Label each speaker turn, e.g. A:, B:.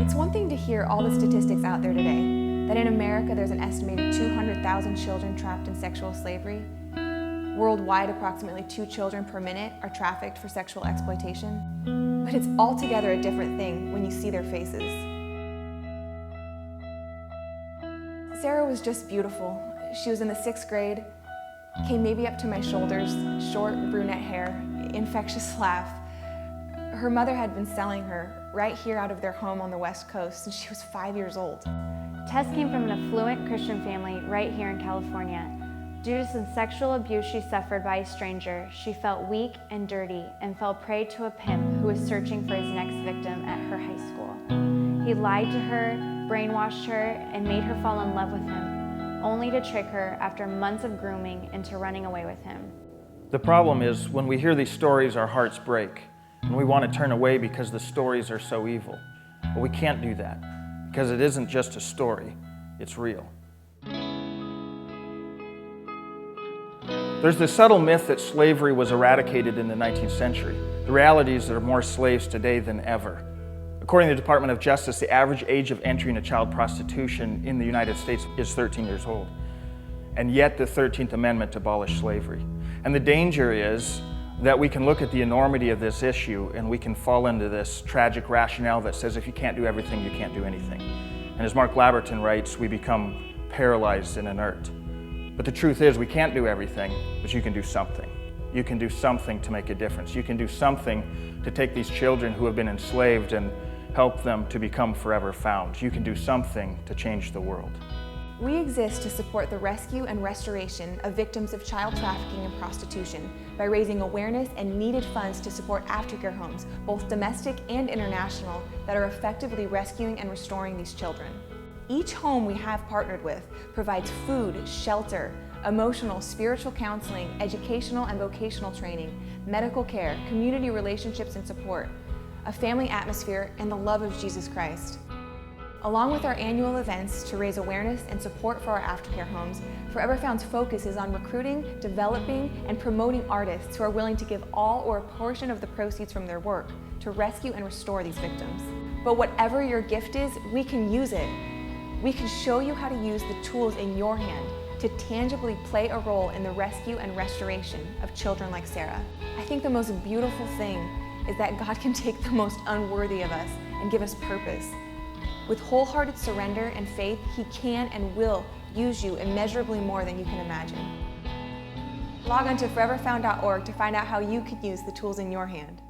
A: It's one thing to hear all the statistics out there today, that in America there's an estimated 200,000 children trapped in sexual slavery. Worldwide, approximately 2 children per minute are trafficked for sexual exploitation. But it's altogether a different thing when you see their faces. Sarah was just beautiful. She was in the 6th grade, came maybe up to my shoulders, short brunette hair, infectious laugh. Her mother had been selling her right here out of their home on the West Coast since she was 5 years old.
B: Tess came from an affluent Christian family right here in California. Due to some sexual abuse she suffered by a stranger, she felt weak and dirty and fell prey to a pimp who was searching for his next victim at her high school. He lied to her, brainwashed her, and made her fall in love with him, only to trick her after months of grooming into running away with him.
C: The problem is, when we hear these stories, our hearts break, and we want to turn away because the stories are so evil. But we can't do that, because it isn't just a story, it's real. There's this subtle myth that slavery was eradicated in the 19th century. The reality is there are more slaves today than ever. According to the Department of Justice, the average age of entry into child prostitution in the United States is 13 years old. And yet the 13th Amendment abolished slavery. And the danger is that we can look at the enormity of this issue and we can fall into this tragic rationale that says if you can't do everything, you can't do anything. And as Mark Laberton writes, we become paralyzed and inert. But the truth is we can't do everything, but you can do something. You can do something to make a difference. You can do something to take these children who have been enslaved and help them to become forever found. You can do something to change the world.
A: We exist to support the rescue and restoration of victims of child trafficking and prostitution by raising awareness and needed funds to support aftercare homes, both domestic and international, that are effectively rescuing and restoring these children. Each home we have partnered with provides food, shelter, emotional, spiritual counseling, educational and vocational training, medical care, community relationships and support, a family atmosphere, and the love of Jesus Christ. Along with our annual events to raise awareness and support for our aftercare homes, Forever Found's focus is on recruiting, developing, and promoting artists who are willing to give all or a portion of the proceeds from their work to rescue and restore these victims. But whatever your gift is, we can use it. We can show you how to use the tools in your hand to tangibly play a role in the rescue and restoration of children like Sarah. I think the most beautiful thing is that God can take the most unworthy of us and give us purpose. With wholehearted surrender and faith, He can and will use you immeasurably more than you can imagine. Log on to foreverfound.org to find out how you can use the tools in your hand.